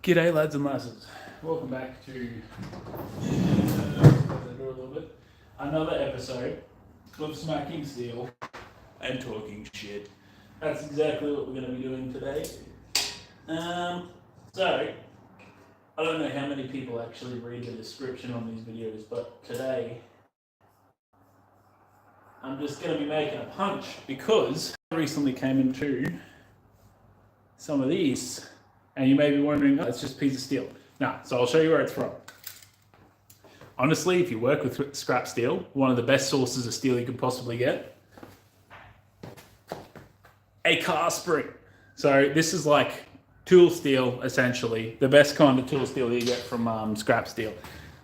G'day lads and lasses. Welcome back to another episode of Smacking Steel and Talking Shit. That's exactly what we're going to be doing today. So, I don't know how many people actually read the description on these videos, but today I'm just going to be making a punch because I recently came into some of these. And you may be wondering, oh, it's just a piece of steel. No, so I'll show you where it's from. Honestly, if you work with scrap steel, one of the best sources of steel you could possibly get, a car spring. So this is like tool steel, essentially, the best kind of tool steel you get from scrap steel.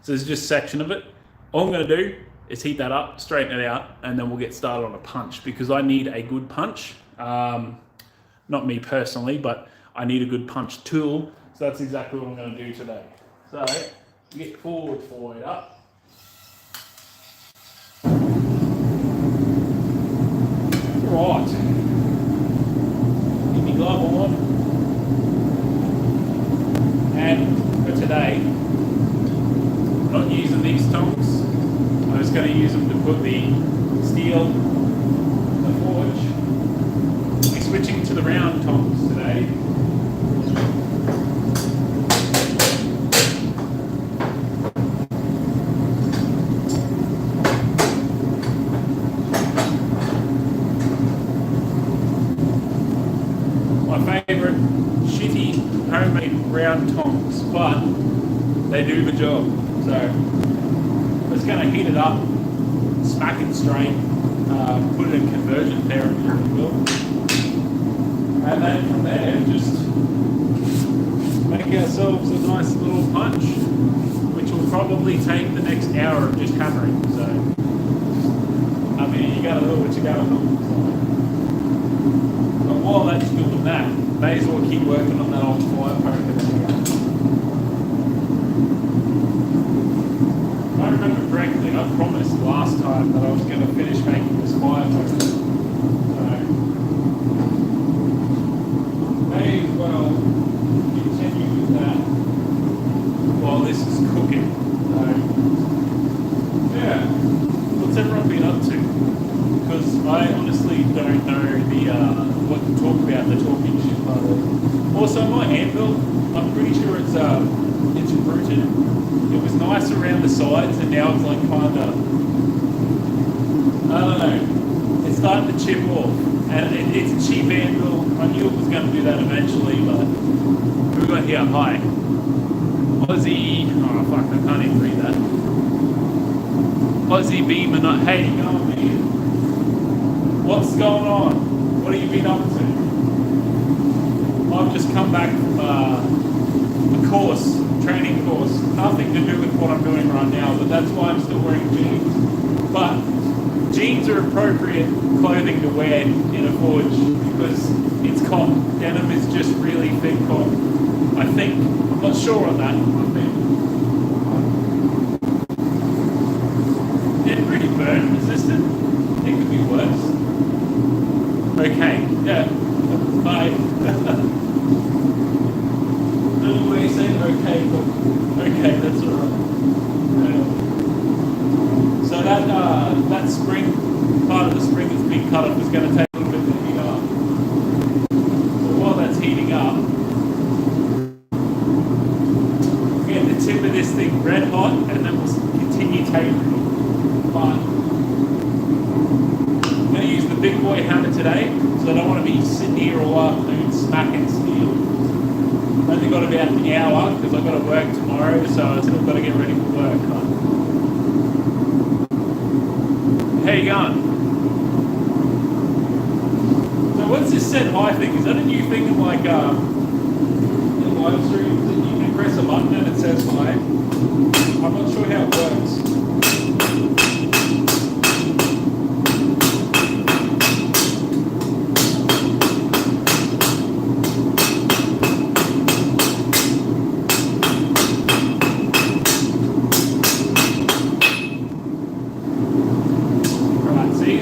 So this is just a section of it. All I'm gonna do is heat that up, straighten it out, and then we'll get started on a punch because I need a good punch. Not me personally, but I need a good punch tool, so that's exactly what I'm going to do today. So, get forward up. Right. Give me glove on. And for today, I'm not using these tongs. I'm just going to use them to put the steel in the forge. We're switching to the round tongs today. Round tongs, but they do the job. So I'm just going to heat it up, smack it straight, put it in conversion therapy, if you will, and then from there just make ourselves a nice little punch, which will probably take the next hour of just hammering. So I mean, you got to do what you got to do. But while that's doing that, may as well keep working on that old fire poker. If I remember correctly, I promised last time that I was going to finish making this fire poker. So, may as well continue with that while this is cooking. So, yeah, what's everyone been up to? Because I honestly don't know what to talk about, the talking shit part of it. Also, my anvil, I'm pretty sure it's rooted. It was nice around the sides, and now it's like kind of, I don't know, it's starting to chip off. And it's a cheap anvil. I knew it was going to do that eventually, but we got here, hi. Aussie, oh fuck, I can't even read that. Aussie Beamer, not, hey, you know what I mean? What's going on? What have you been up to? I've just come back from a course, training course. Nothing to do with what I'm doing right now, but that's why I'm still wearing jeans. But jeans are appropriate clothing to wear in a forge because it's cotton. Denim is just really thick cotton. I think. I'm not sure on that. I think. They're pretty burn resistant. It could be worse. Okay, yeah, bye. No way saying okay, but okay, that's alright. So that spring, part of the spring that's been cut off is going to take a little bit to heat up. So while that's heating up, we'll get the tip of this thing red hot and then we'll continue tapering. But I'm going to use the big boy hammer today, so I don't want to be sitting here all afternoon smacking steel. I've only got about an hour because I've got to work tomorrow, so I've still got to get ready for work. How you going? So what's this set high thing? Is that a new thing in like in live streams that you can press a button and it says high? I'm not sure how it works.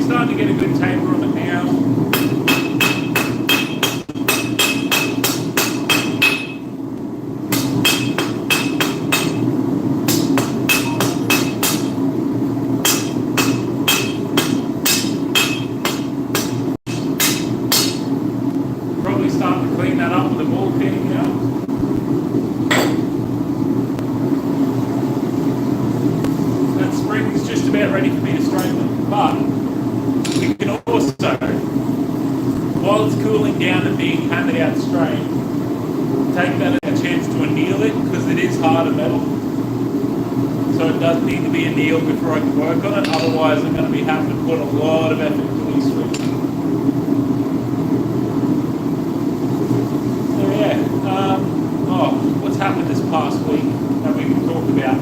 Starting to get a good taper on it now. way for me to straighten them. But you can also, while it's cooling down and being hammered out straight, take that as a chance to anneal it, because it is harder metal. So it does need to be annealed before I can work on it. Otherwise, I'm going to be having to put a lot of effort into these switches. So yeah, what's happened this past week that we can talk about?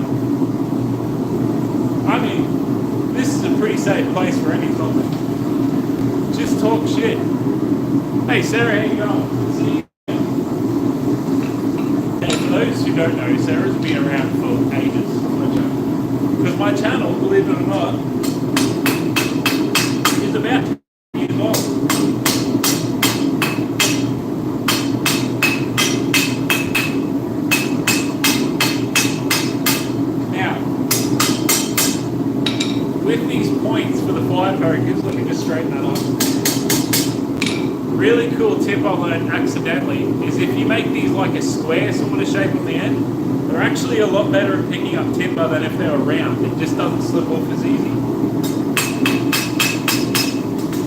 I mean, this is a pretty safe place for any topic. Just talk shit. Hey Sarah, how you going? See you. And for those who don't know, Sarah's been around for ages. Because my channel, believe it or not, is about 2 years old. Now, with these points for the fire pokers, let me just straighten that up. Really cool tip I learned accidentally is if you make these like a square sort of shape on the end, they're actually a lot better at picking up timber than if they were round. It just doesn't slip off as easy.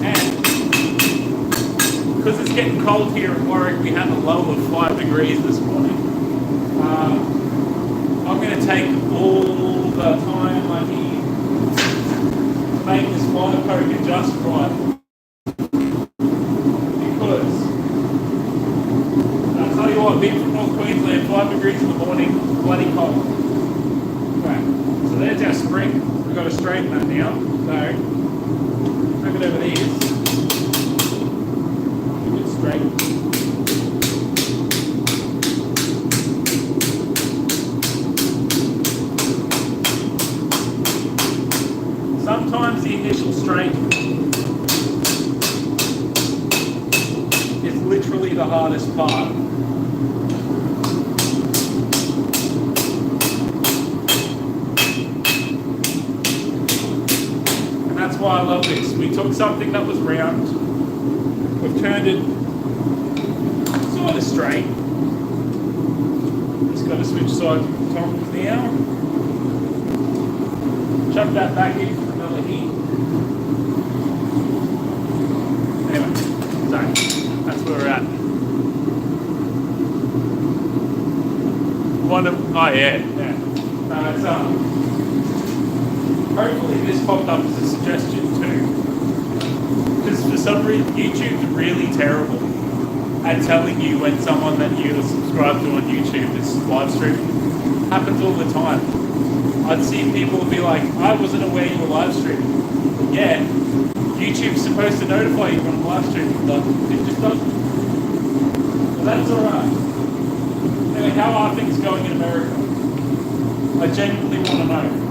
And because it's getting cold here at Warwick, we had a low of 5 degrees this morning. I'm going to take all the time I need to make this fire poker just right. I'll tell you what, being from North Queensland, 5 degrees in the morning, bloody cold. Okay, so there's our spring. We've got to straighten that now. So, bring it over these. Keep it straight. Sometimes the initial straight is literally the hardest part. That's why I love this. We took something that was round, we've turned it sort of straight. Just got to switch sides with the tongs now. Chuck that back in for another heat. Anyway, so that's where we're at. Oh yeah. No, it's hopefully this popped up as a suggestion too, because for some reason YouTube's really terrible at telling you when someone that you subscribe to on YouTube is live streaming. Happens all the time. I'd see people be like, I wasn't aware you were live streaming. Yeah, YouTube's supposed to notify you when I'm live streaming, but it just doesn't. But that's alright. Anyway, how are things going in America? I genuinely want to know.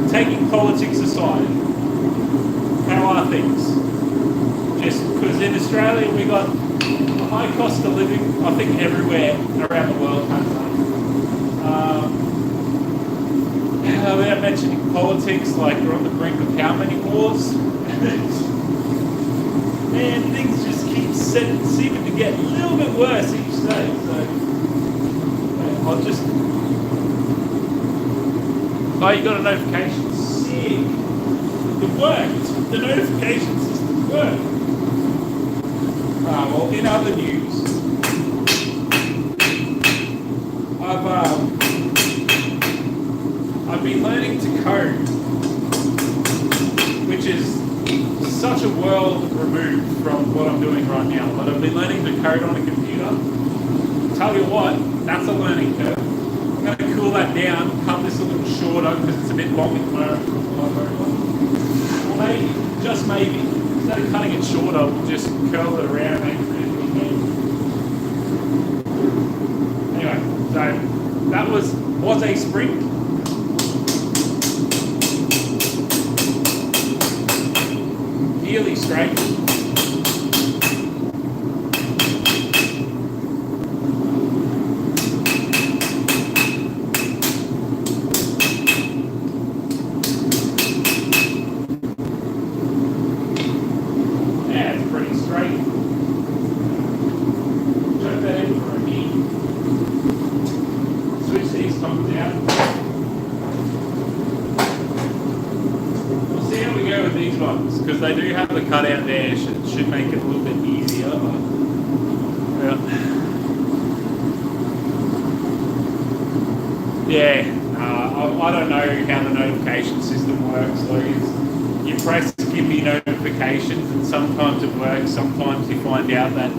Taking politics aside, how are things? Just because in Australia we got a high cost of living, I think everywhere around the world has that. Without mentioning politics, like we're on the brink of how many wars? Man, things just keep seeming to get a little bit worse each day. So I'll just. Oh, you got a notification. Sick. It worked. The notification system worked. Well, in other news, I've been learning to code, which is such a world removed from what I'm doing right now. But I've been learning to code on a computer. Tell you what, that's a learning curve. I'm going to cool that down, cut this a little shorter because it's a bit long at the moment. Or maybe, just maybe, instead of cutting it shorter, we'll just curl it around maybe. Anyway, so that was a spring. Nearly straight. ones, because they do have the cutout there. Should make it a little bit easier. I don't know how the notification system works. Like you press give me notifications, and sometimes it works. Sometimes you find out that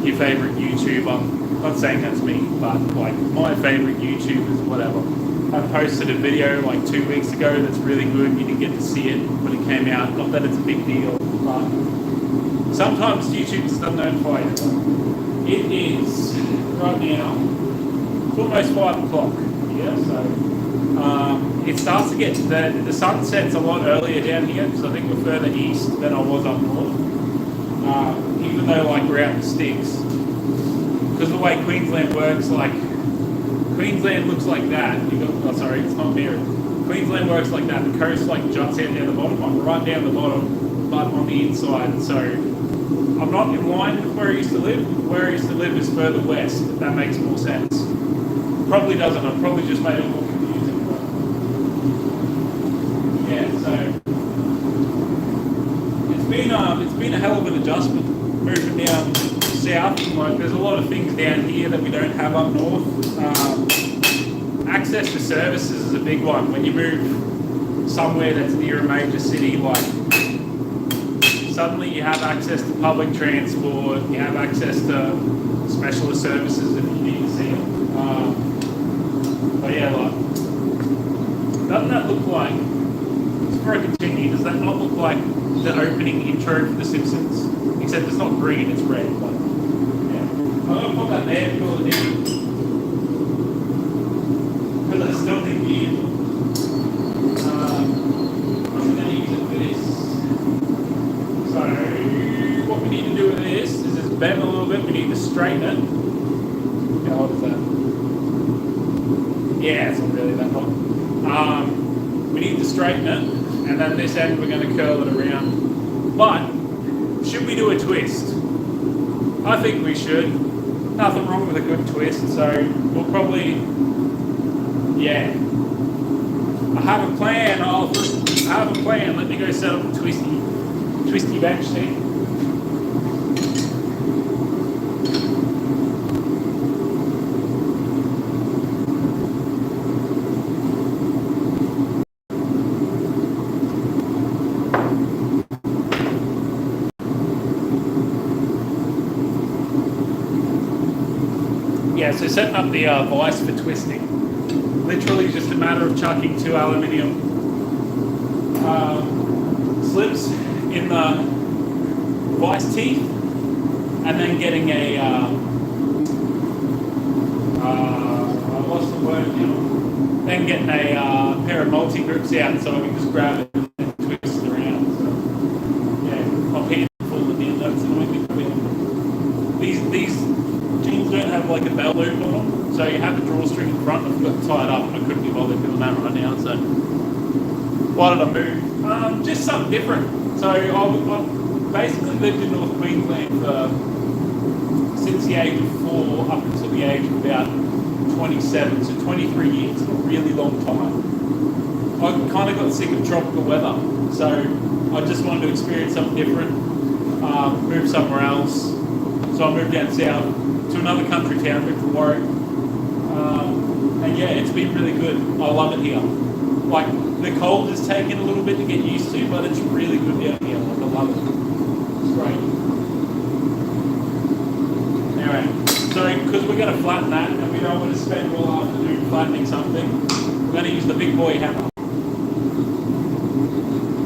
your favorite YouTuber, I'm not saying that's me, but like my favorite YouTubers, whatever. I posted a video like 2 weeks ago that's really good. You didn't get to see it when it came out. Not that it's a big deal, but sometimes YouTube just doesn't notify you. It is right now. It's almost 5 o'clock. Yeah, so it starts to get the sun sets a lot earlier down here because I think we're further east than I was up north. Even though like we're out in the sticks, because the way Queensland works, like Queensland looks like that. It's not mirrored. Queensland works like that. The coast like juts out down the bottom, like right down the bottom, but on the inside. So I'm not in line with where I used to live. Where I used to live is further west. If that makes more sense. Probably doesn't. I've probably just made it more confusing. Yeah. So it's been a hell of an adjustment moving down south. Like there's a lot of things down here that we don't have up north. Access to services is a big one. When you move somewhere that's near a major city, like suddenly you have access to public transport, you have access to specialist services if you need to see them. But yeah, like, doesn't that look like, before I continue, does that not look like the opening intro for The Simpsons? Except it's not green, it's red. But, yeah. I'm going to put that there because I still think I'm going to use it for this. So what we need to do with this is just bend a little bit. We need to straighten it. How hot is that? Yeah, it's not really that hot. We need to straighten it, and then this end we're going to curl it around. But should we do a twist? I think we should. Nothing wrong with a good twist, so we'll probably, yeah. I have a plan. Let me go set up a twisty bench seat. Yeah, so setting up the vise for twisting. Literally just a matter of chucking 2 aluminium slips in the vice teeth, and then getting a what's the word now? Then getting a pair of multi grips out so I can just grab it and twist it around. So yeah, my pants are full of the that's annoying me. These jeans don't have like a belt loop on them, so you have a drawstring in front. I've got it tied up, and I couldn't be bothered doing that right now. So why did I move? Just something different. So I basically lived in North Queensland since the age of 4 up until the age of about 27, so 23 years, a really long time. I kind of got sick of tropical weather, so I just wanted to experience something different, move somewhere else. So I moved down south to another country town, moved to Warwick, and yeah, it's been really good. I love it here. Like, the cold is taking a little bit to get used to, but it's really good down here. Like, I love it. It's great. Anyway, so because we're going to flatten that, and we don't want to spend all afternoon flattening something, we're going to use the big boy hammer.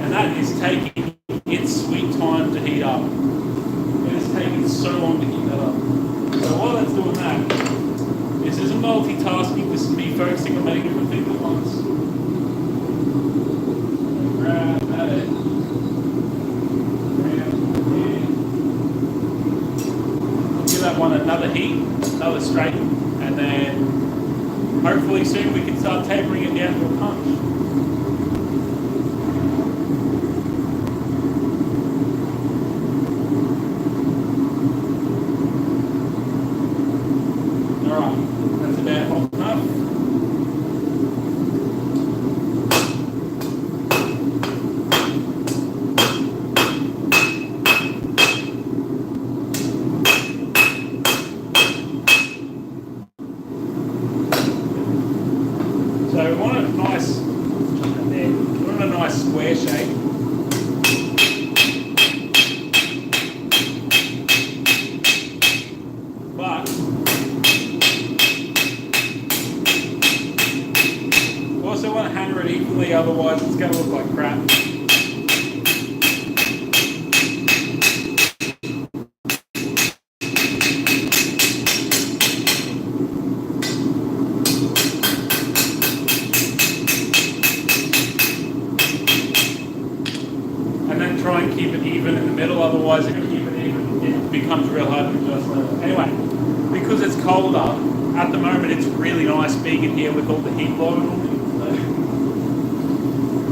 And that is taking its sweet time to heat up. It is taking so long to heat that up. So while that's doing that, this isn't multitasking, this is me focusing on many different things at once. Grab that. Give that one another heat, another straighten, and then hopefully soon we can start tapering it down to a punch. Alright, that's about hot enough. way. But also want to hammer it equally, otherwise it's going to look like crap. And then try and keep it even in the middle, otherwise if you keep it even, it becomes real hard to adjust. Anyway, because it's colder, at the moment it's really nice being in here with all the heat blowing on me.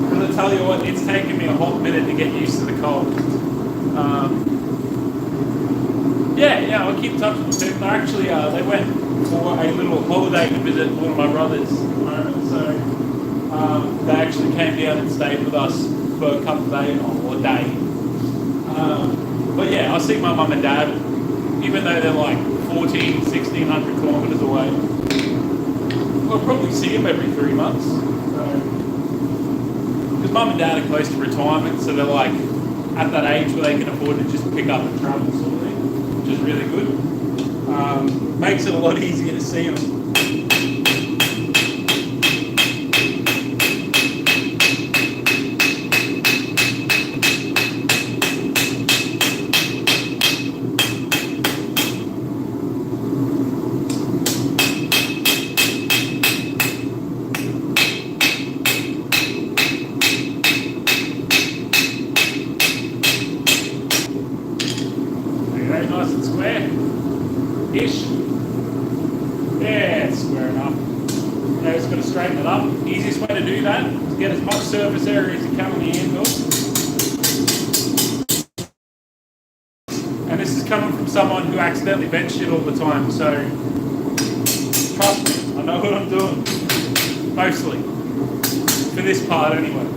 Because I tell you what, it's taken me a hot minute to get used to the cold. Yeah, I'll keep touching with people. Actually, they went for a little holiday to visit one of my brothers at the moment, so they actually came down and stayed with us for a couple of days, or a day. But yeah, I see my mum and dad, even though they're like 1,600 kilometres away. I'll probably see them every 3 months. Because mum and dad are close to retirement, so they're like at that age where they can afford to just pick up and travel sort of thing, which is really good. Makes it a lot easier to see them. Nice and square-ish. Yeah, it's square enough. Now just got to straighten it up. Easiest way to do that is get as much surface area as you can on the anvil. And this is coming from someone who accidentally bench shit all the time, so trust me, I know what I'm doing. Mostly. For this part anyway.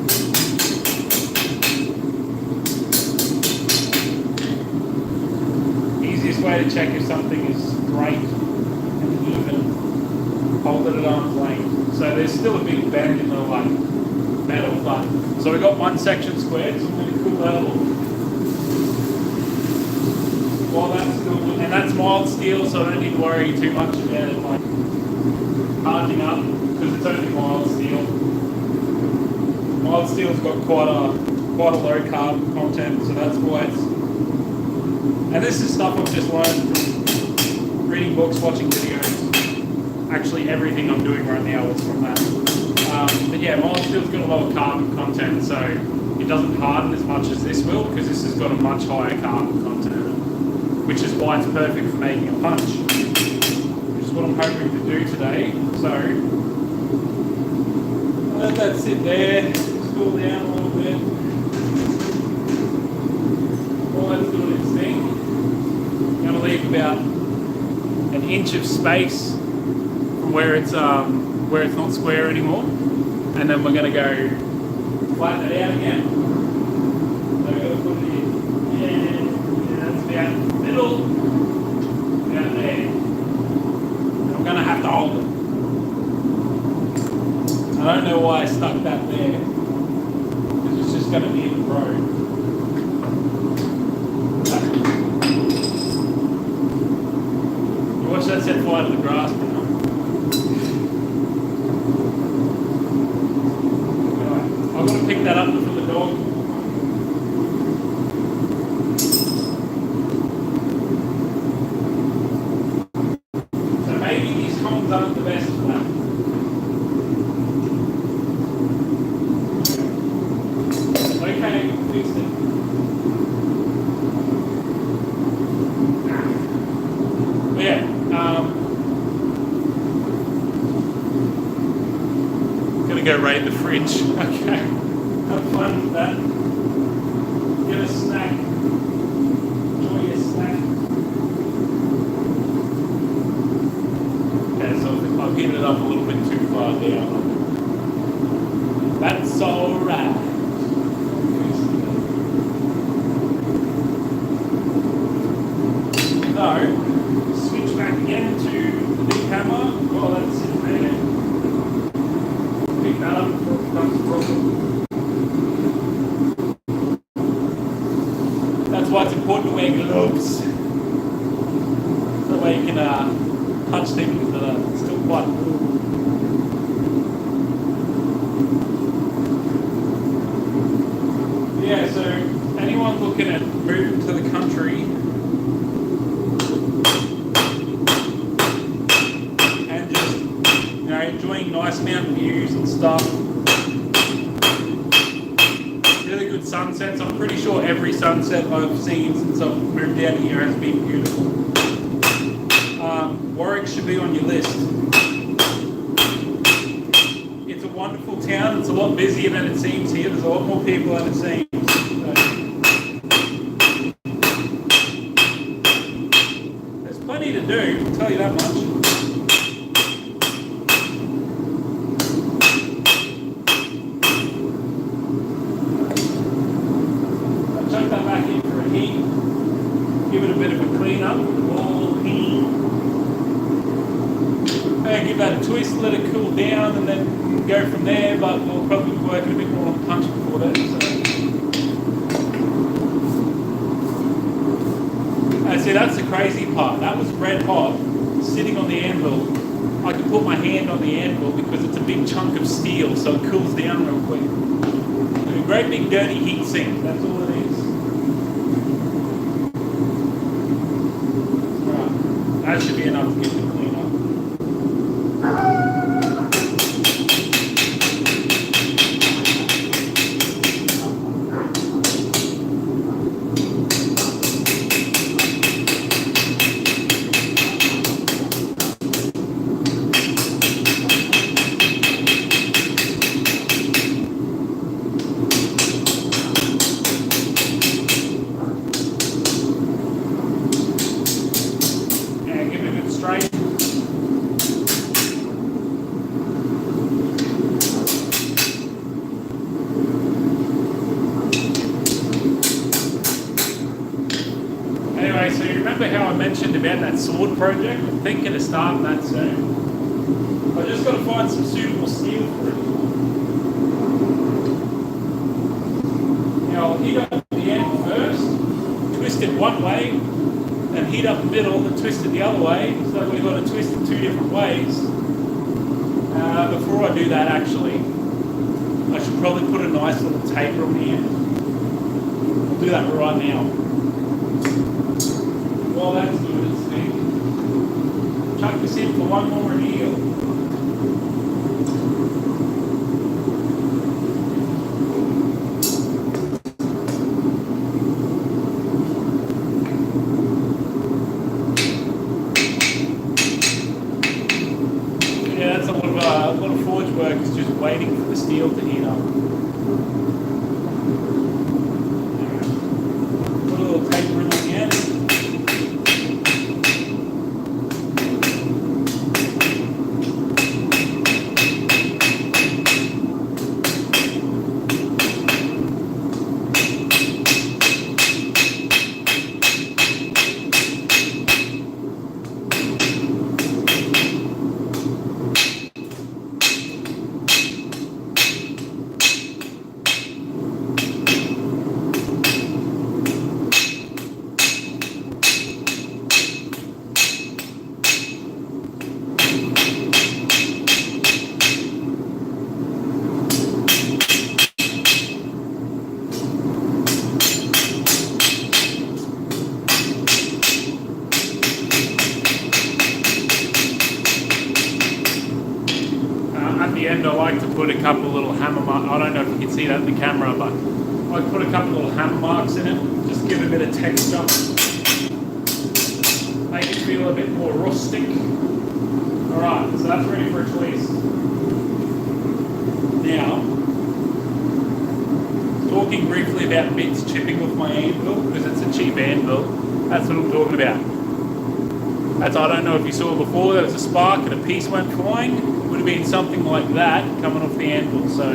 Easiest way to check if something is straight and even, hold it at arm's length. So there's still a big bend in the like metal, but so we got one section squared, so I'm going to cool that off. While that's still, and that's mild steel, so I don't need to worry too much about it like hardening up because it's only mild steel. Mild steel's got quite a low carbon content, so that's why it's. And this is stuff I've just learned from reading books, watching videos. Actually, everything I'm doing right now is from that. But yeah, mild steel's got a lower carbon content, so it doesn't harden as much as this will, because this has got a much higher carbon content, which is why it's perfect for making a punch, which is what I'm hoping to do today. So, let that sit there, cool down a little bit. While that's doing its thing. I'm going to leave about an inch of space from where it's not square anymore, and then we're going to go flatten it out again. So we're going to put it in, and that's about in the middle, about there. And I'm going to have to hold it. I don't know why I stuck that there, because it's just going to be in the road. Watch that set fire to the grass now. I've got to pick that up from the dog. So maybe these cones aren't the best for that. Okay, fixed it. Yeah. Gonna go raid the fridge. Okay. Have fun with that. Get a snack. Enjoy your snack. Okay, so I've heated it up a little bit too far down. That's alright. So, switch back again to the big hammer. Well, that's it there. Pick that up before it becomes a problem. wear gloves. That way you can touch things that are still quite cool. Yeah, so anyone looking at moving to the country and just, enjoying nice mountain views and stuff, really good sunsets. I'm pretty sure every sunset I've seen since I've moved down here has been beautiful. Warwick should be on your list. It's a wonderful town. It's a lot busier than it seems here. There's a lot more people than it seems. There's plenty to do, I'll tell you that much. I'll chuck that back in for a heat. Give it a bit of a clean up. All heat. Give that a twist, let it cool down, and then go from there. But we'll probably be working a bit more on punch before that. So. See, that's the crazy part. That was red hot, sitting on the anvil. I can put my hand on the anvil because it's a big chunk of steel, so it cools down real quick. A great big dirty heat sink. That's all it is. Right. That should be enough to get the clean up. Anyway, so you remember how I mentioned about that sword project? I'm thinking of starting that soon. I just got to find some suitable steel for it. Now I'll heat up the end first, twist it one way, and heat up the middle and twist it the other way. So we've got to twist it two different ways. Before I do that, actually, I should probably put a nice little taper on the end. I'll do that right now. While that's doing its thing, chuck this in for one more reel. Yeah, that's a lot of forge work is just waiting for the steel to heat up. Put a little taper in on the end. I like to put a couple little hammer marks. I don't know if you can see that in the camera, but I put a couple little hammer marks in it, just give it a bit of texture, make it feel a bit more rustic. Alright, so that's ready for a twist. Now, talking briefly about bits chipping off my anvil, because it's a cheap anvil, that's what I'm talking about. That's, I don't know if you saw before, there was a spark and a piece went flying. It would have been something like that coming off the anvil, so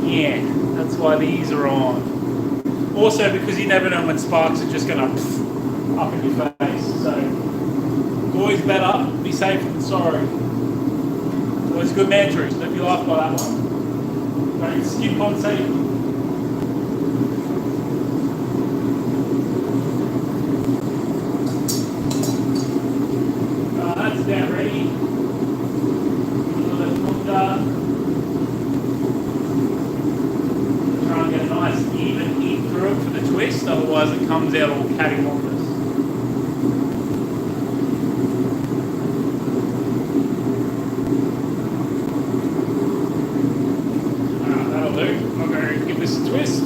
yeah, that's why these are on. Also because you never know when sparks are just going to up in your face, so it's always better be safe than sorry. Always a good mantra, don't be laughed by that one. Don't skip on safety. otherwise it comes out all cattywampus. That'll do. I'm going to give this a twist.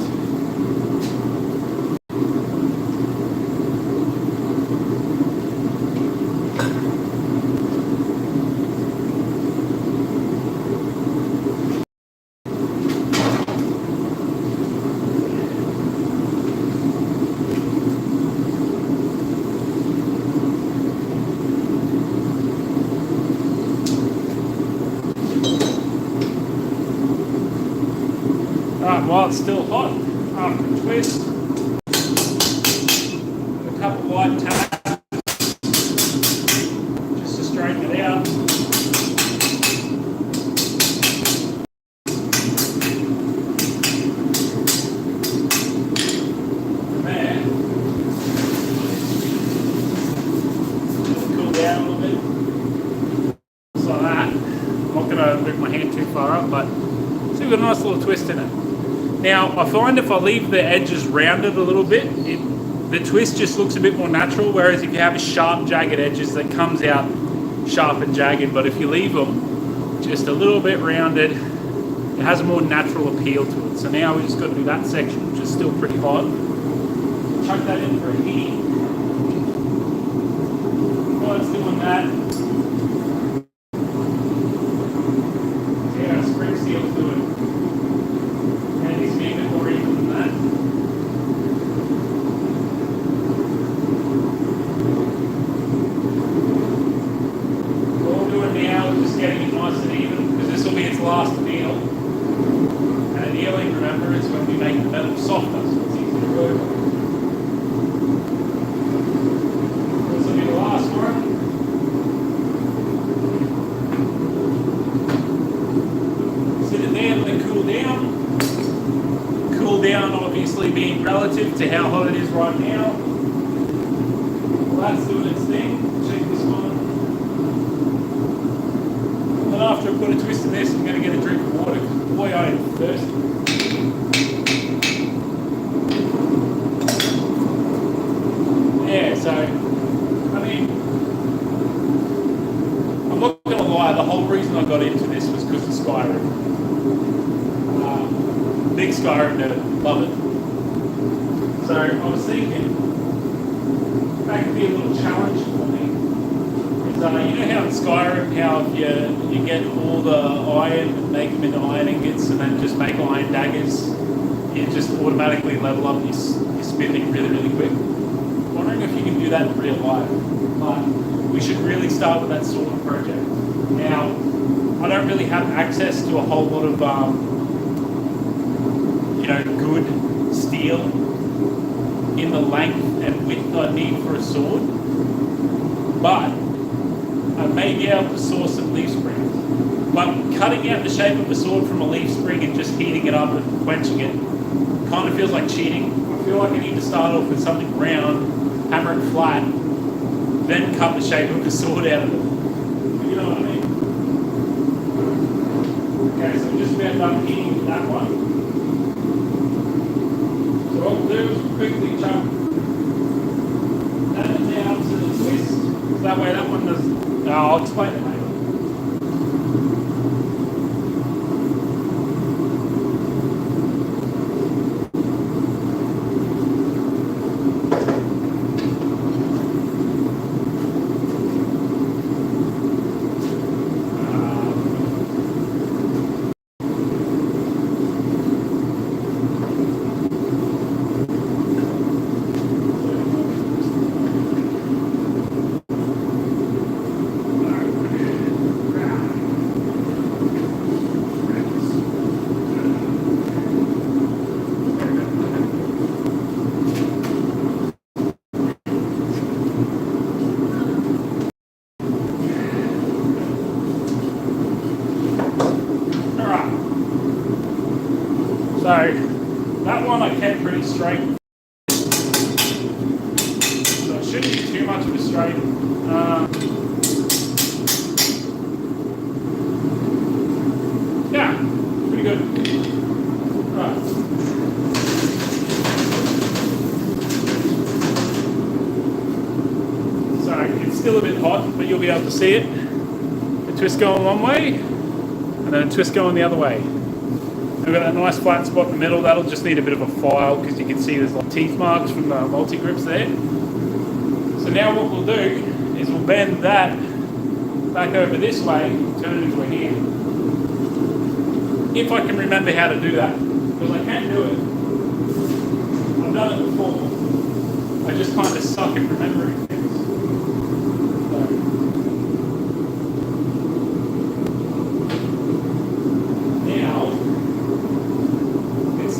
While it's still hot, after a twist, a couple of light taps just to straighten it out. From there, just cool down a little bit. Just like that. I'm not going to move my hand too far up, but see, we've got a nice little twist in it. Now, I find if I leave the edges rounded a little bit, the twist just looks a bit more natural, whereas if you have sharp, jagged edges, that comes out sharp and jagged. But if you leave them just a little bit rounded, it has a more natural appeal to it. So now we just got to do that section, which is still pretty hot. Chuck that in for a heat. While it's doing that, see how spring seal's doing. Last anneal. And annealing, remember, is when we make the metal softer, so it's easy to work on. This will be the last one. Sit it there, let it cool down. Cool down, obviously, being relative to how hot it is right now. Well, that's doing its thing. Check this one. After I put a twist in this, I'm going to get a drink of water. Boy, I am thirsty. Yeah, so, I mean, I'm not going to lie, the whole reason I got into this was because of Skyrim. Big Skyrim nerd, love it. So, I was thinking, that could be a little challenge for me. You know how in Skyrim, how if you get all the iron and make them into iron ingots and then just make iron daggers, you just automatically level up your smithing really, really quick. I'm wondering if you can do that in real life. But we should really start with that sort of project. Now, I don't really have access to a whole lot of, good steel in the length and width I need for a sword. But I may be able to source some leaf springs. But cutting out the shape of a sword from a leaf spring and just heating it up and quenching it kind of feels like cheating. I feel like I need to start off with something round, hammer it flat, then cut the shape of the sword out of it. You know what I mean? Okay, so we're just about done heating that one. So what we'll do is quickly chuck that down to the twist. So that way that one does. I'll explain it later. So that one I kept pretty straight. So it shouldn't be too much of a straight. Yeah, pretty good. Right. still a bit hot, but you'll be able to see it. The twist going one way, and then a twist going the other way. We've got that nice flat spot in the middle. That'll just need a bit of a file because you can see there's like teeth marks from the multi-grips there. So now what we'll do is we'll bend that back over this way, turn it into a hand. If I can remember how to do that, because I can do it. I've done it before. I just kind of suck at remembering things.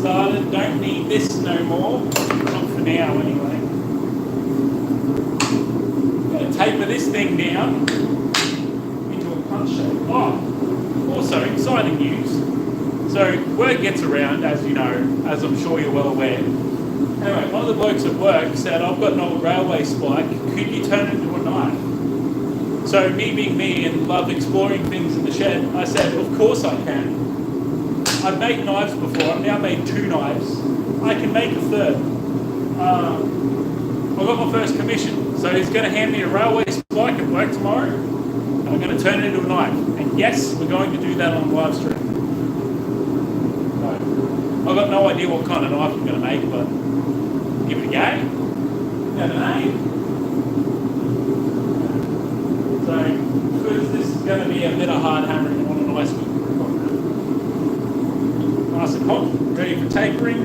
Started, don't need this no more, not for now anyway. Going to taper this thing down into a punch shape. Oh, also exciting news. So word gets around, as you know, as I'm sure you're well aware. Anyway, one of the blokes at work said, I've got an old railway spike, could you turn it into a knife? So me being me and love exploring things in the shed, I said, of course I can. I've made knives before. I've now made 2 knives. I can make a 3rd. I got my first commission, so he's going to hand me a railway spike at work tomorrow. And I'm going to turn it into a knife. And yes, we're going to do that on live stream. So, I've got no idea what kind of knife I'm going to make, but give it a go. Never know. So, because this is going to be a bit of hard hammering, I want a nice one. Nice and hot, ready for tapering.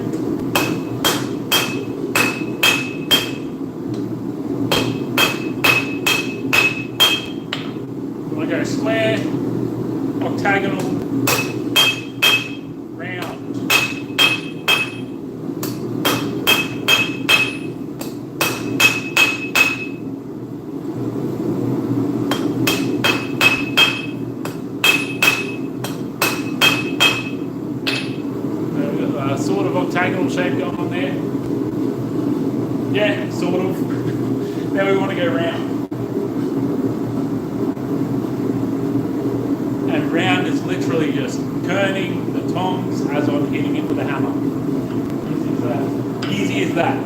You want to go square, octagonal, round. Sort of octagonal shape going on there. Yeah, sort of. Now we want to go round. And round is literally just turning the tongs as I'm hitting it with a hammer. Easy as that. Easy as that.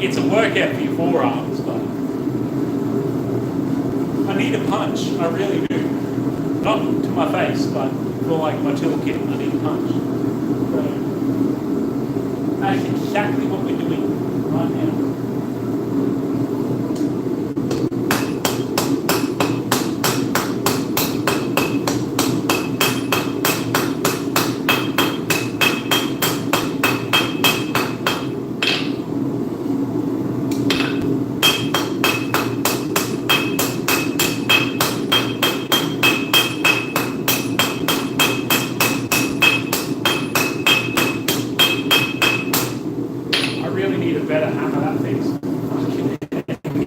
It's a workout for your forearms, but I need a punch. I really do. Not to my face, but for like my toolkit, I need a punch. So, that's exactly what we're doing right now. Better hammer that thing's fucking heavy.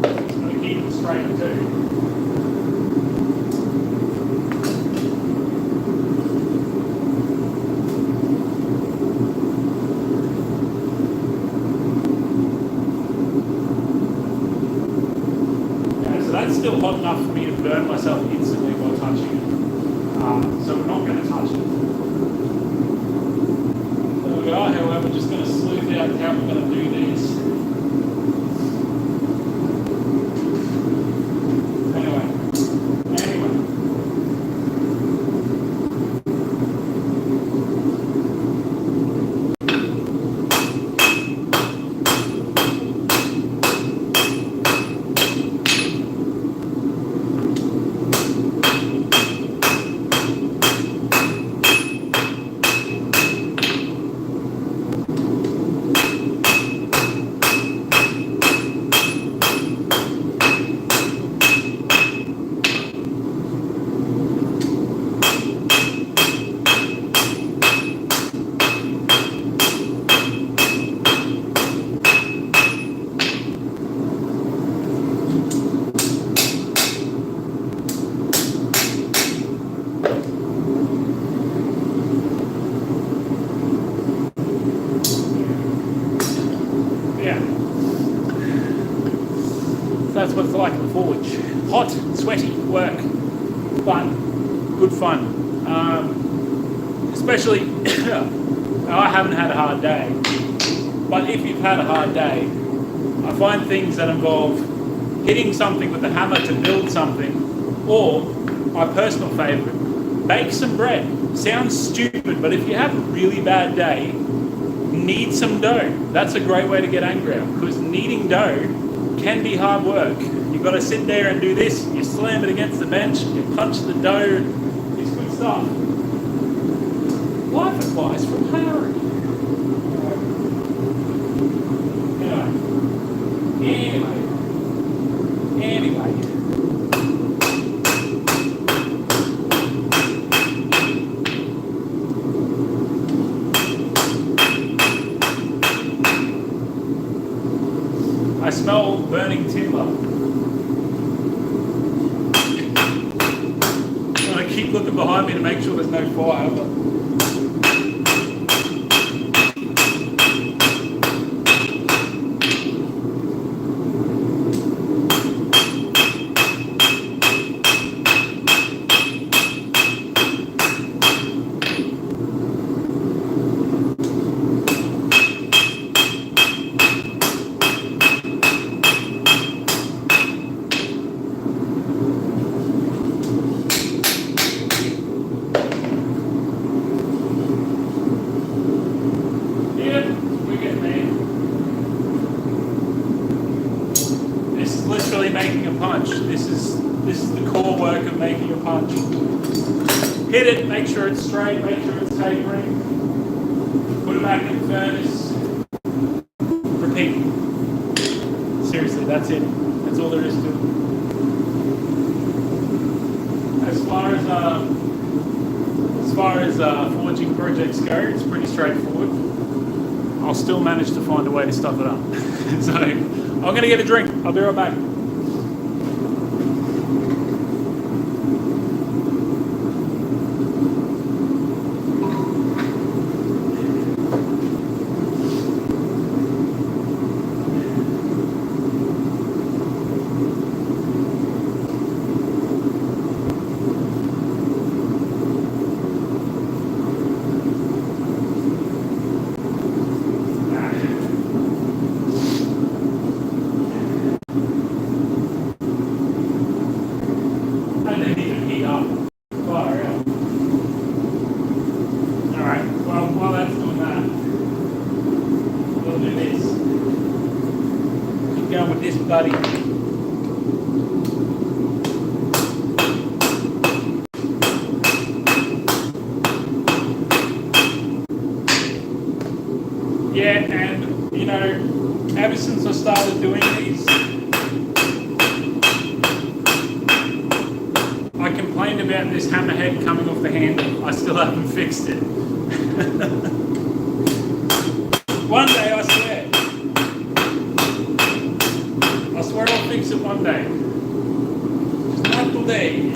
It's going to keep it straight too. Yeah, so that's still hot enough for me to burn myself instantly by touching it. So we're not going to touch it. There we are, however, just going to smooth out how we're going to do this. Anyway. That's what it's like in the forge. Hot, sweaty work, but good fun. Especially I haven't had a hard day. But if you've had a hard day, I find things that involve hitting something with a hammer to build something, or my personal favourite, bake some bread. Sounds stupid, but if you have a really bad day, knead some dough. That's a great way to get angry out, because kneading dough can be hard work. You've got to sit there and do this, you slam it against the bench, you punch the dough, it's good stuff. Life advice from Harry. Anyway. I smell burning timber. I keep looking behind me to make sure there's no fire. But making a punch. This is the core work of making a punch. Hit it, make sure it's straight, make sure it's tapering. Put it back in the furnace. Repeat. Seriously, that's it. That's all there is to it. As far as forging projects go, it's pretty straightforward. I'll still manage to find a way to stuff it up. So I'm going to get a drink. I'll be right back. With this buddy. Yeah, and you know, ever since I started doing these, I complained about this hammerhead coming off the handle. I still haven't fixed it. One day, I swear. I swear I'll fix it one day. Just not today.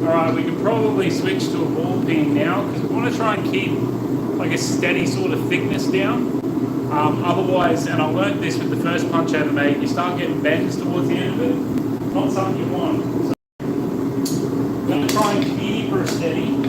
Alright, we can probably switch to a ball peen now, because we want to try and keep like a steady sort of thickness down. Otherwise, and I learned this with the first punch I ever made, you start getting bends towards the end of it. Not something you want. So I'm going to try and keep her steady.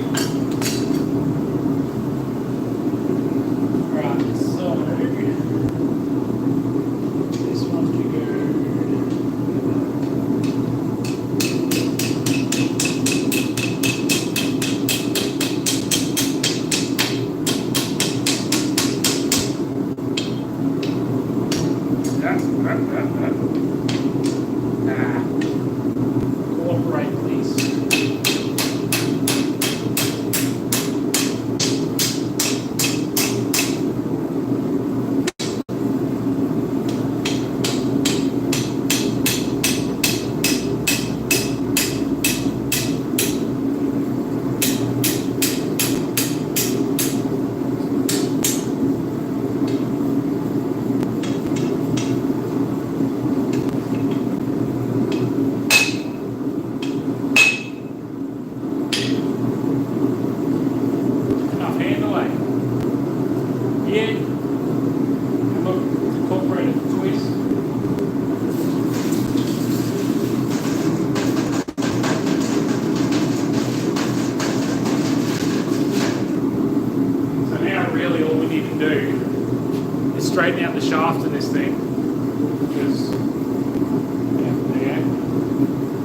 Cooperate, please. straighten out the shaft of this thing. Because, yeah, there you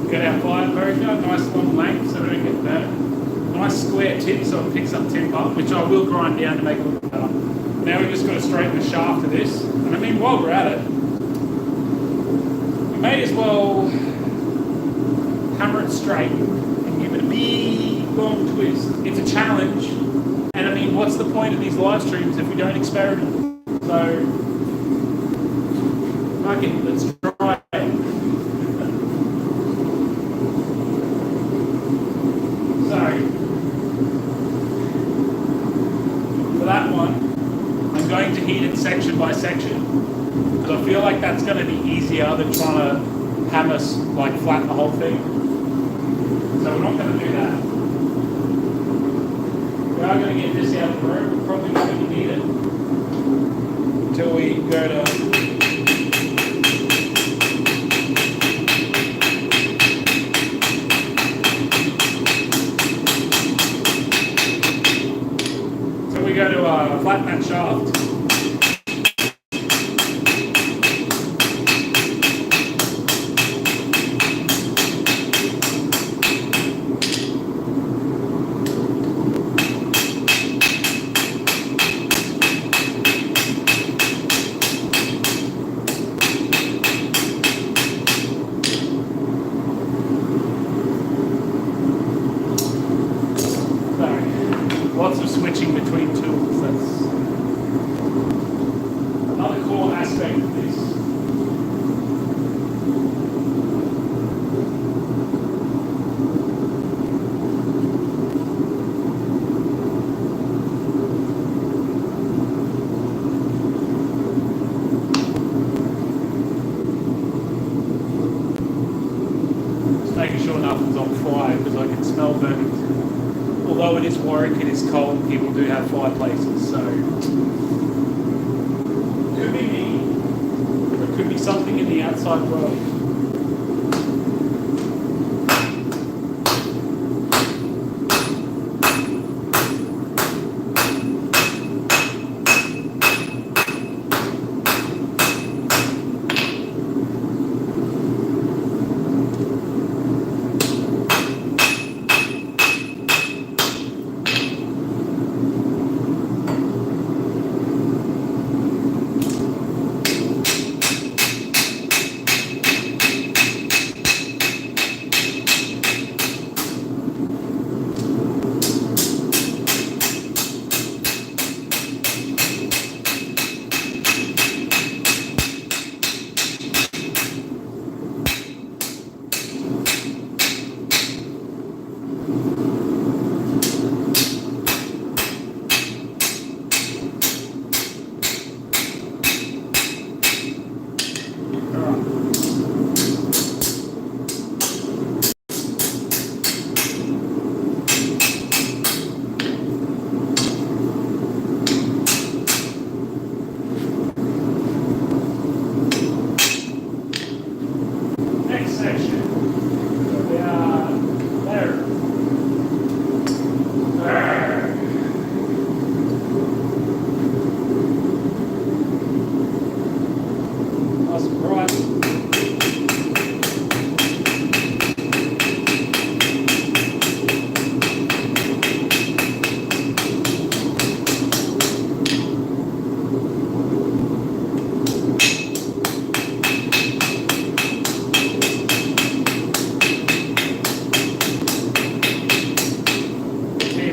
go. Get our fire poker, nice long length so we don't get burnt. Nice square tip so it picks up timber, which I will grind down to make it look better. Now we just got to straighten the shaft of this. And I mean, while we're at it, we may as well hammer it straight and give it a big long twist. It's a challenge. And I mean, what's the point of these live streams if we don't experiment? So, fuck it, let's try it. So, for that one, I'm going to heat it section by section. Because I feel like that's going to be easier than trying to hammer, like, flatten the whole thing. So we're not going to do that. We are going to get this out of the room. We're probably not going to need it until we go to. So we go to flatten that shaft. Lots of switching between tools. That's another core aspect of this. Just making sure nothing's on fire because I can smell burning. Although it is Warwick, it is cold, people do have fireplaces, so could be me, or it could be something in the outside world.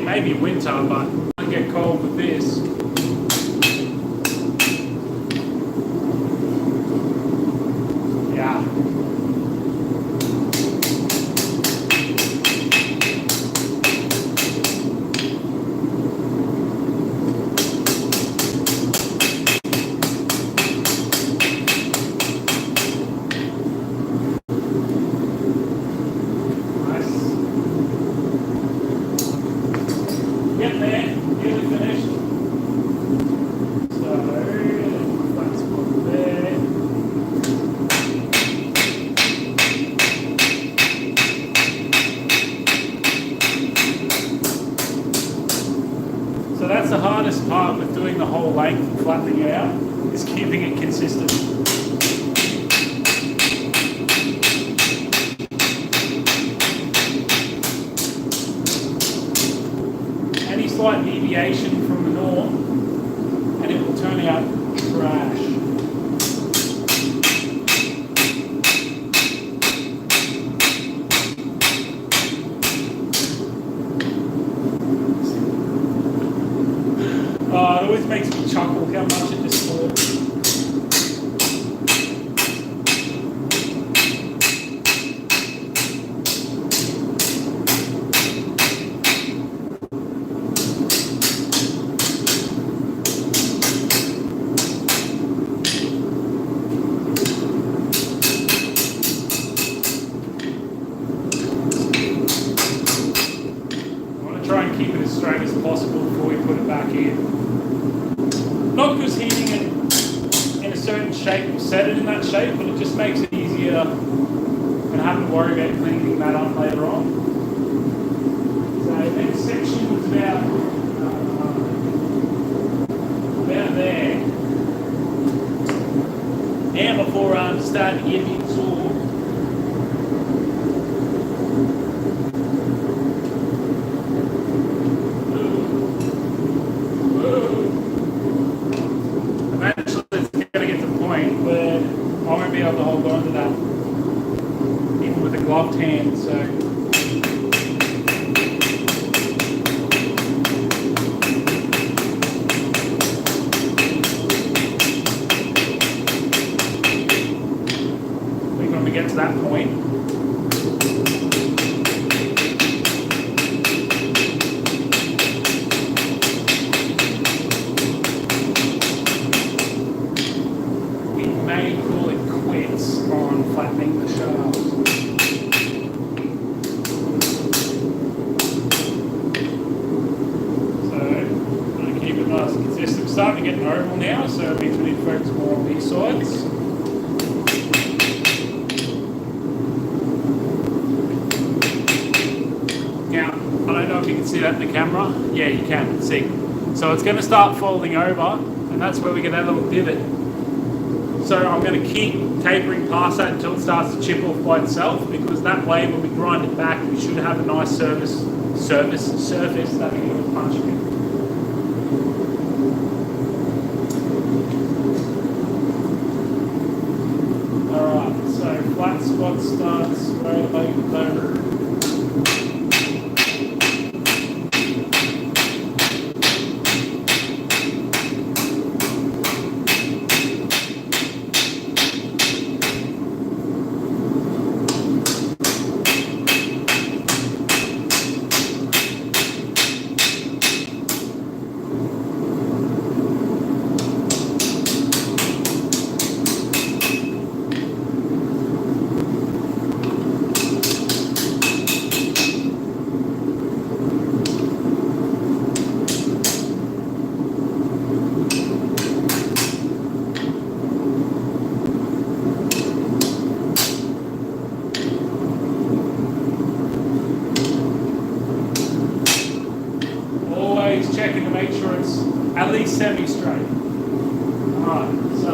Maybe winter, but I get cold with this. So, 1 consistent. Any slight deviation from the norm and it will turn out trash. It always makes me chuckle how much it distorts. I want to try and keep it as straight as possible before we put it back in. Not because heating it in a certain shape will set it in that shape, but it just makes it easier and having to worry about cleaning that up later on. So the next section was about there. Now before I start to get the tool. Gloved hand, so when we get to that point, we may call it quits on flattening the shaft. Starting to get an oval now, so it means we need to focus more on these sides. Now, I don't know if you can see that in the camera. Yeah, you can see. So it's going to start folding over, and that's where we get that little divot. So I'm going to keep tapering past that until it starts to chip off by itself, because that way when we grind it back, we should have a nice surface that we can punch in. Flat spot starts right about there. Checking to make sure it's at least semi-straight. Alright, so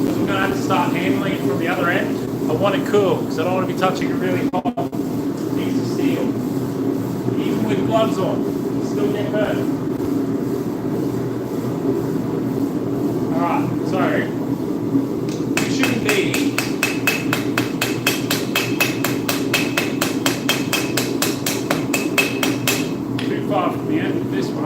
we're going to have to start handling it from the other end. I want it cool because I don't want to be touching it really hot. Piece of steel. Even with gloves on, you still get hurt. Alright, so it shouldn't be far from the end of this one.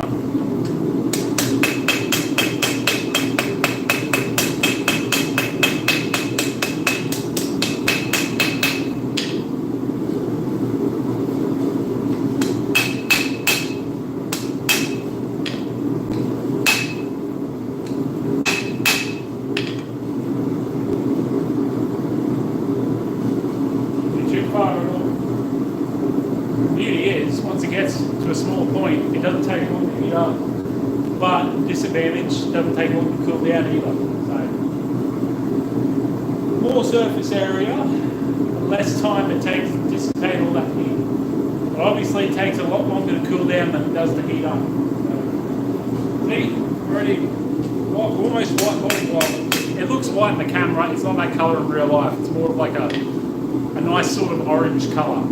Too far at all. The beauty is, once it gets to a small point, it doesn't take long to heat up. But disadvantage, doesn't take long to cool down either. So more surface area, less time it takes to dissipate all that heat. But obviously it takes a lot longer to cool down than it does to heat up. So See, already almost white body. Well, it looks white in the camera. It's not that colour in real life. It's more of like a nice sort of orange colour.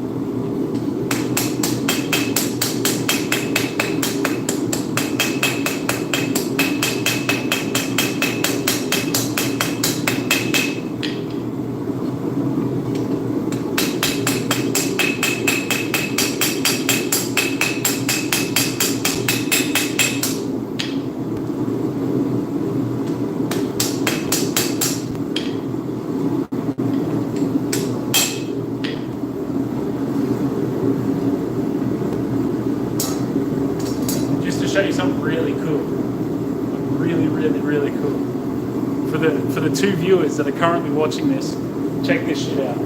Show you something really cool, really cool. For the two viewers that are currently watching this, check this shit out.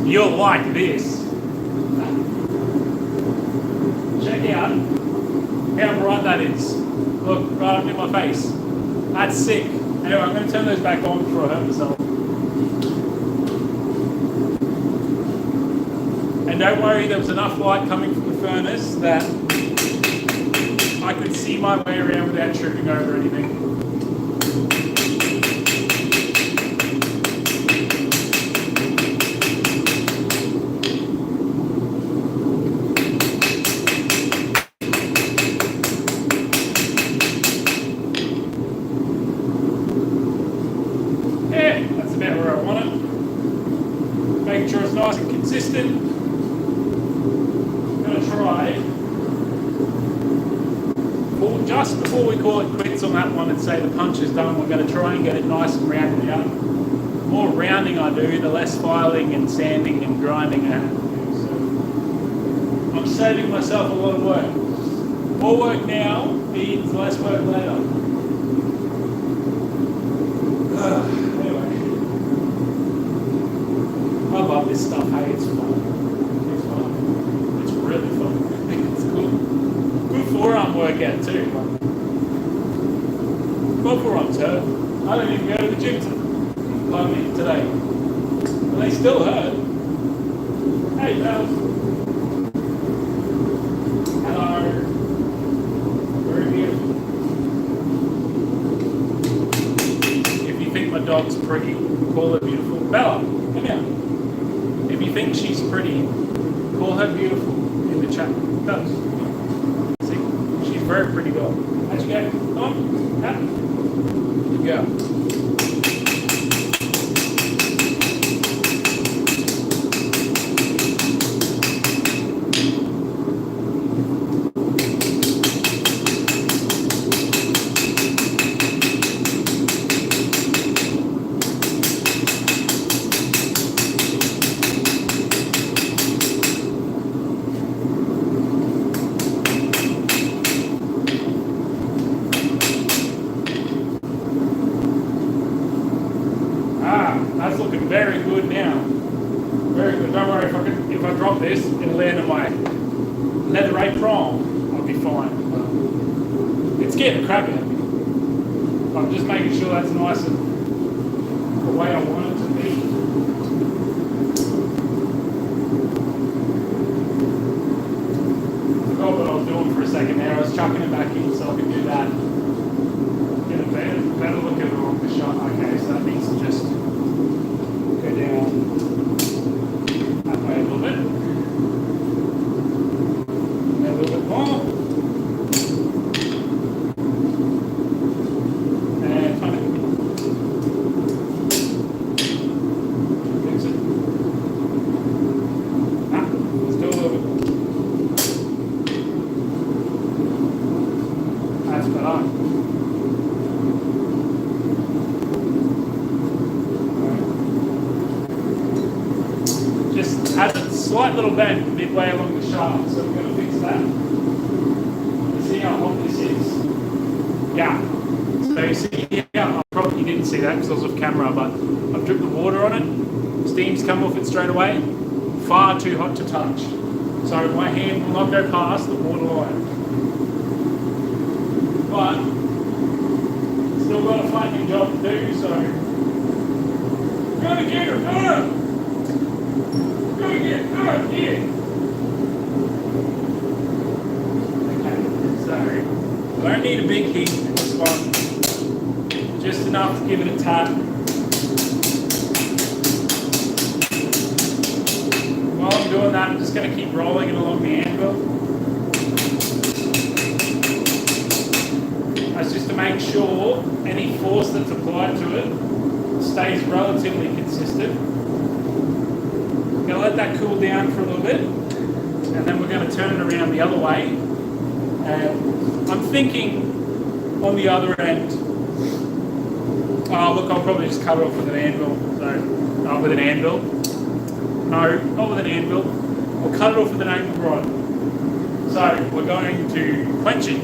You'll like this. Check out how bright that is. Look, right up in my face. That's sick. Anyway, I'm going to turn those back on before I hurt myself. And don't worry, there was enough light coming from the furnace that I could see my way around without tripping over anything. Yeah, that's about where I want it. Making sure it's nice and consistent. Just before we call it quits on that one and say the punch is done, we're going to try and get it nice and rounded out. The more rounding I do, the less filing and sanding and grinding I have to do. So I'm saving myself a lot of work. More work now means less work later. Anyway, I love this stuff. Hey, it's fun. It's fun. It's really fun. It's cool. Good forearm workout too. Good forearms hurt. I don't even go to the gym today. But they still hurt. Hey, pals. Hello. Very beautiful. If you think my dog's pretty, call her beautiful. Bella, come here. If you think she's pretty, call her beautiful in the chat. Does. Very pretty dog. How'd you go? Come on. Out. Good go. That's looking very good now. Very good. Don't worry, if I drop this, it'll land on my leather apron. I'll be fine. It's getting the crap out of me. I'm just making sure that's nice and the way I want it to be. I forgot what I was doing for a second there. I was chucking it back in so I could do that. Get a better look at it on the shot. Okay, so that needs to just go down that way a little bit. And a little bit more. And kind of fix it. Let's do a little bit. That's better. Has a slight little bend midway along the shaft, so we're going to fix that. You see how hot this is? Yeah. So you see here, I probably didn't see that because I was off camera, but I've dripped the water on it. Steam's come off it straight away. Far too hot to touch. So my hand will not go past the water line. But, still got a fucking job to do, so... Go to get her, go! Go again, go, here. Don't need a big heat in this one. Just enough to give it a tap. While I'm doing that, I'm just going to keep rolling it along the anvil. That's just to make sure any force that's applied to it stays relatively consistent. I'm going to let that cool down for a little bit, and then we're going to turn it around the other way. And I'm thinking on the other end, oh look, I'll probably just cut it off with an anvil. So, with an anvil. No, not with an anvil. I'll cut it off with an angle rod. So we're going to quench it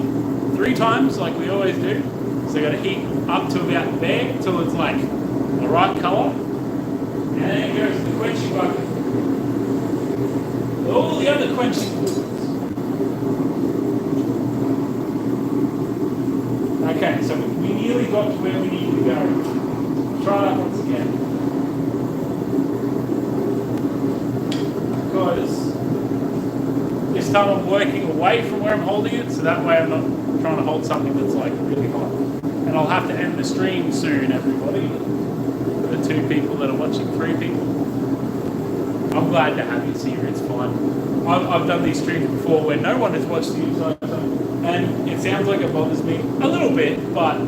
3 times like we always do. So we've got to heat up to about there until it's like the right colour. And then it goes to the quenching bucket. All the other quenching fluids. Okay, so we nearly got to where we need to go. Try that once again. Because this time I'm working away from where I'm holding it, so that way I'm not trying to hold something that's like really hot. And I'll have to end the stream soon, everybody. For the 2 people that are watching, 3 people. I'm glad to have you here, it's fine. I've done these streams before where no one has watched the inside zone, and it sounds like it bothers me a little bit, but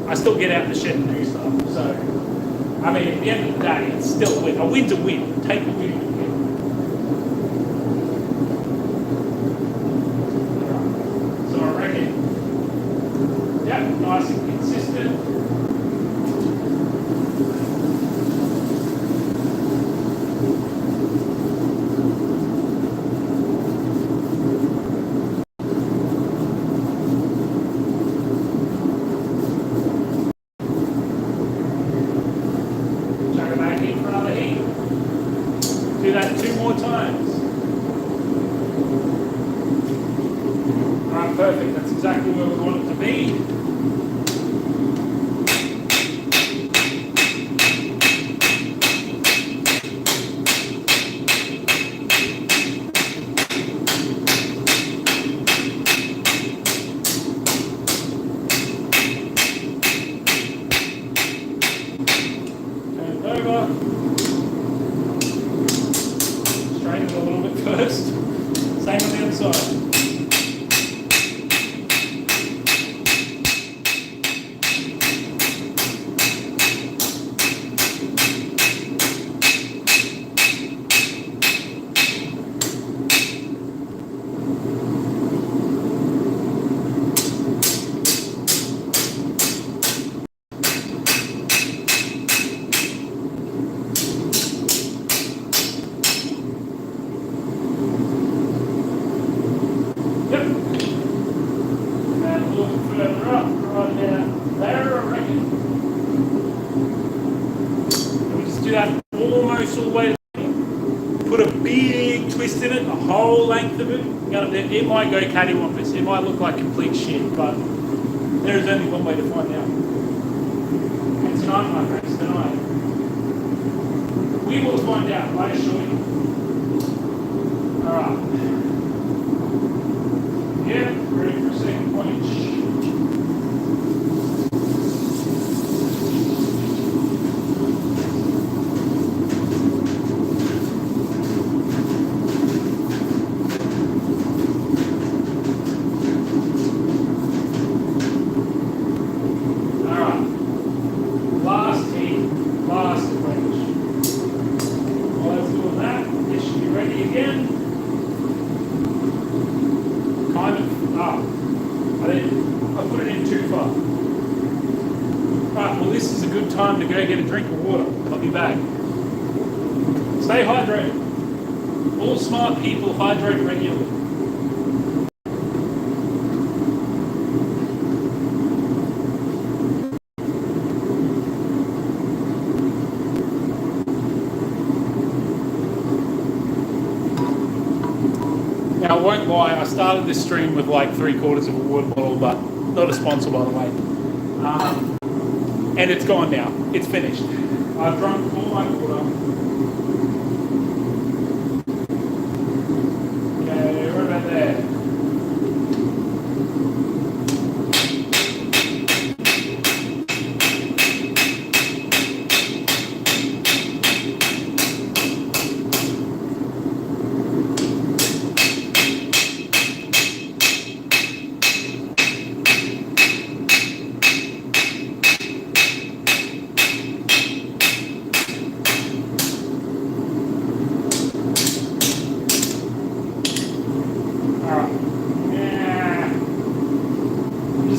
I still get out in the shed and do stuff. So, I mean, at the end of the day, it's still a win. A win's a win. Take a win. So I reckon, yeah, nice and consistent. Do that 2 more times. Alright, perfect. That's exactly where we want it to be. Turn it over. Straighten it a little bit first. Same on the other side. Do that almost all the way. Put a big twist in it, the whole length of it. It might go cattywampus. It might look like complete shit, but there is only one way to find out. And tonight, my friends, tonight, we will find out. I assure you. All right. Yeah, ready for a second quench. I put it in too far. Right, well this is a good time to go get a drink of water. I'll be back. Stay hydrated. All smart people hydrate regularly. Now, I won't lie, I started this stream with like 3/4 of a water bottle, but not a sponsor, by the way. And it's gone now. It's finished. I've drunk all my water. Okay, what about there?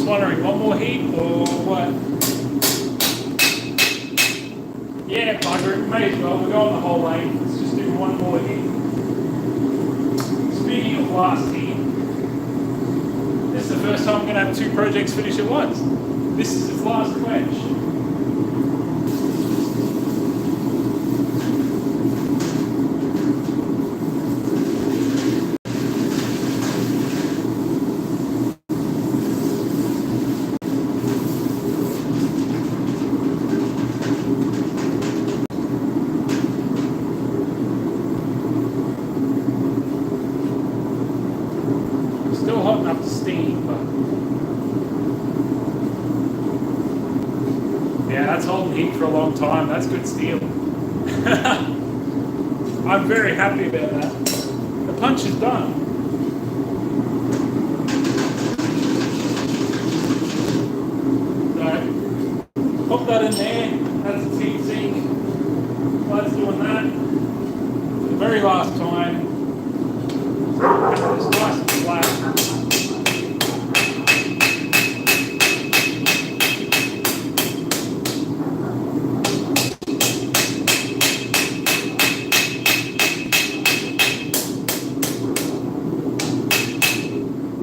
wondering, one more heat or what? Yeah, bugger it, may as well. We're going the whole lane. Let's just do one more heat. Speaking of last heat, this is the first time I'm going to have two projects finish at once. This is its last quench. Still hot enough to steam, but yeah, that's holding heat for a long time. That's good steel. I'm very happy about that. The punch is done. So, pop that in there. That's the heat sink. That's doing that. For the very last time. It's nice and flat.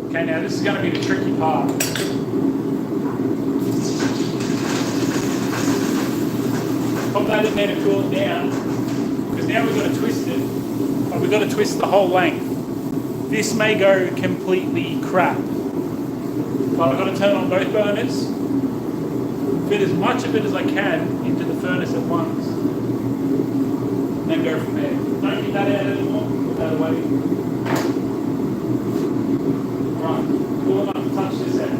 Okay, now this is going to be the tricky part. Pop that in there to cool it down, because now we've got to twist it. But we've got to twist the whole length. This may go completely crap, but I've got to turn on both burners, fit as much of it as I can into the furnace at once, and then go from there. Don't get that out anymore, put that away. Alright, cool enough to touch this end.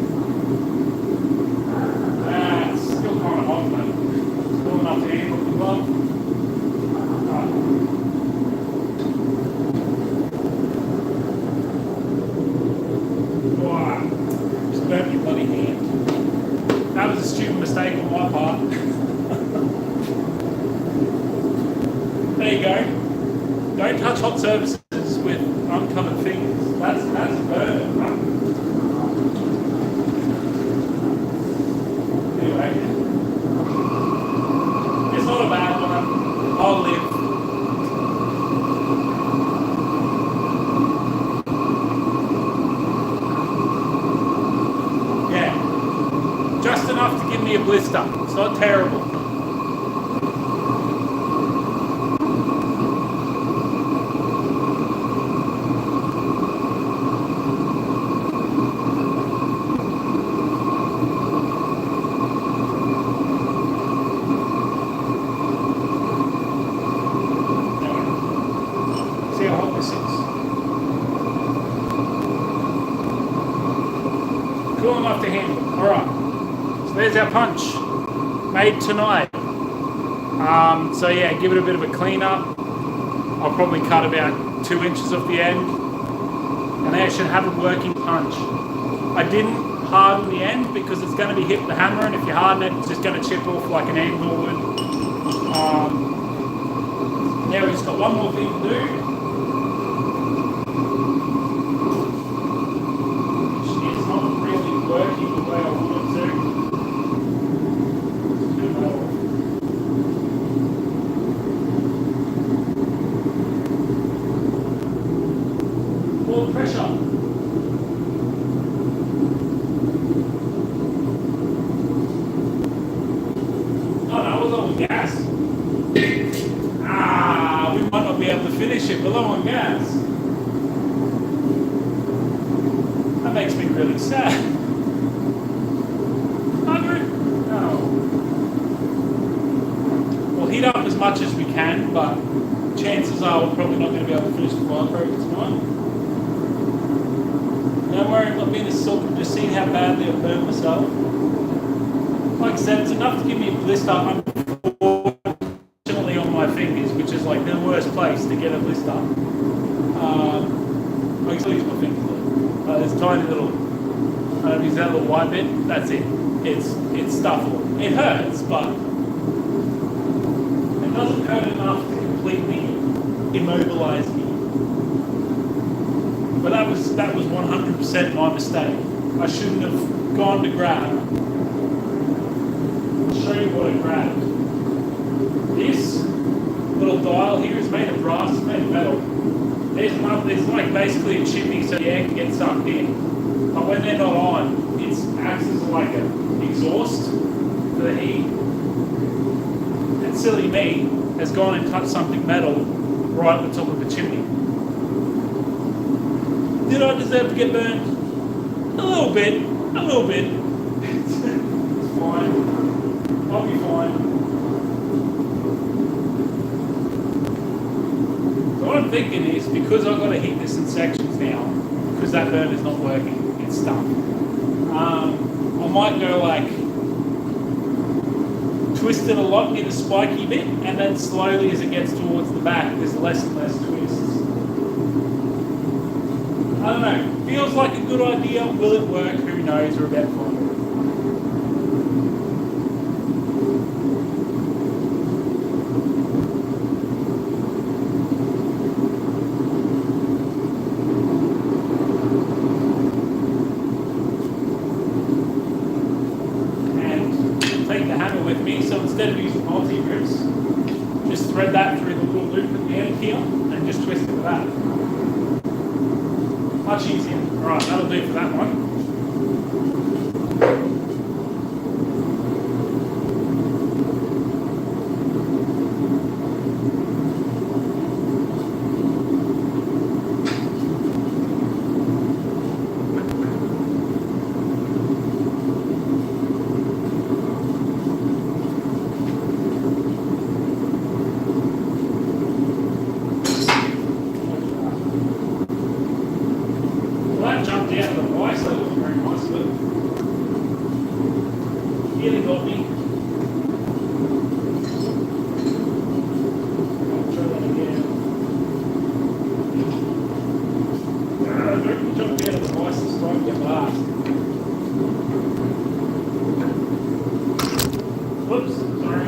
It's still kind of hot, but it's cool enough to handle the glove. Burn your bloody hand. That was a stupid mistake on my part. There you go. Don't touch hot surfaces with uncovered fingers. That's a burn. Anyway, it's not a bad one. I'll live. Just enough to give me a blister. It's not terrible. See how hot this is. Cool enough to handle. All right. There's our punch, made tonight. So yeah, give it a bit of a clean up. I'll probably cut about 2 inches off the end, and then I should have a working punch. I didn't harden the end because it's going to be hit with the hammer, and if you harden it, it's just going to chip off like an anvil would. Now we've just got one more thing to do. Which is not really working the way I want it to. More pressure. Oh no, it was on gas. We might not be able to finish it. We're low on gas. That makes me really sad. We'll heat up as much as we can, but chances are we're probably not going to be able to finish the fire project tonight. Don't worry, I'm not being a silk, I'm just seeing how badly I've burned myself. Like I said, it's enough to give me a blister, unfortunately, on my fingers, which is like the worst place to get a blister. I can still use my fingers though. There's tiny little, use that little white bit, that's it. It's stuff. It hurts, but it doesn't hurt enough to completely immobilize me. But that was 100% my mistake. I shouldn't have gone to grab. I'll show you what I grabbed. This little dial here is made of brass, it's made of metal. There's like basically a chimney so the air can get sucked in. But when they're not on, it acts as like an exhaust for the heat. And silly me has gone and touched something metal right at the top of a chimney. Did I deserve to get burned? A little bit. A little bit. It's fine. I'll be fine. So what I'm thinking is, because I've got to heat this in sections now, because that burner's not working, it's stuck. I might go like twist it a lot near the spiky bit, and then slowly as it gets towards the back, there's less and less twists. I don't know, feels like a good idea. Will it work? Who knows? We're about to find out. And take the hammer with me, so instead of using multi-grips, just thread that through the little loop at the end here, and just twist it with that. Much easier. Alright, that'll do for that one. Jumped out of the vice, that wasn't very nice, but nearly got me. I'll try that again. Don't jump out of the vice this time, get last. Whoops, sorry.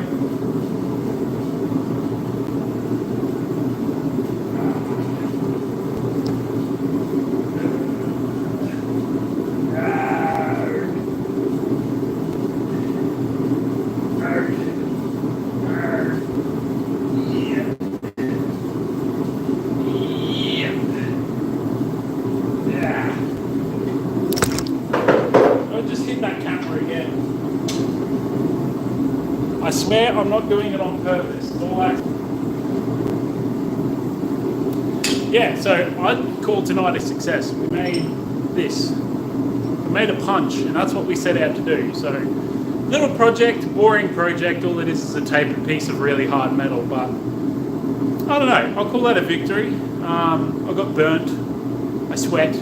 I swear I'm not doing it on purpose. It's all accident. Yeah, so I'd call tonight a success. We made this. We made a punch, and that's what we set out to do. So, little project, boring project. All it is a tapered piece of really hard metal, but I don't know. I'll call that a victory. I got burnt. I sweat.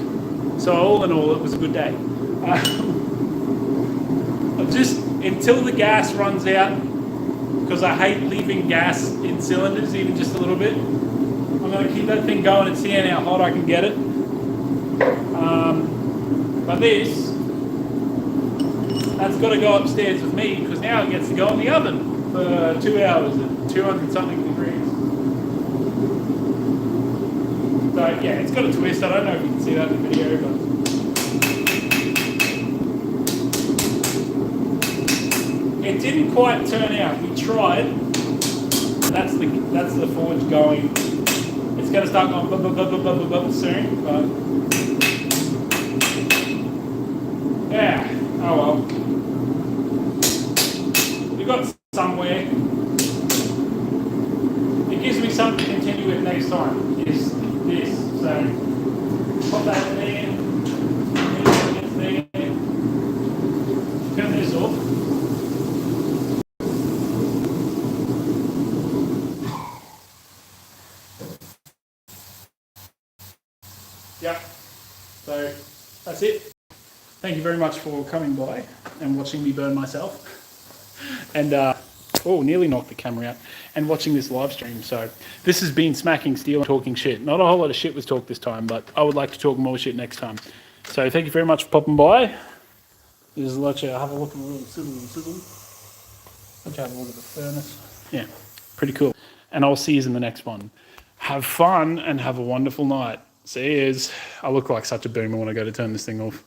So all in all, it was a good day. Just until the gas runs out, because I hate leaving gas in cylinders, even just a little bit. I'm going to keep that thing going and see how hot I can get it. But this, that's got to go upstairs with me, because now it gets to go in the oven for 2 hours at 200 something degrees. So yeah, it's got a twist. I don't know if you can see that in the video, but it didn't quite turn out. We tried. That's the forge going. It's going to start going blah, blah, blah, blah, blah, blah, soon, but yeah. Oh well. We got somewhere. It gives me something to continue with next time. Is this. So pop that in there. Turn this off. Yeah, so that's it. Thank you very much for coming by and watching me burn myself. And, nearly knocked the camera out. And watching this live stream. So this has been Smacking Steel and Talking Shit. Not a whole lot of shit was talked this time, but I would like to talk more shit next time. So thank you very much for popping by. Just let you have a look at the little sizzle. Let you have a look at the furnace. Yeah, pretty cool. And I'll see you in the next one. Have fun and have a wonderful night. See yous. I look like such a boomer when I go to turn this thing off.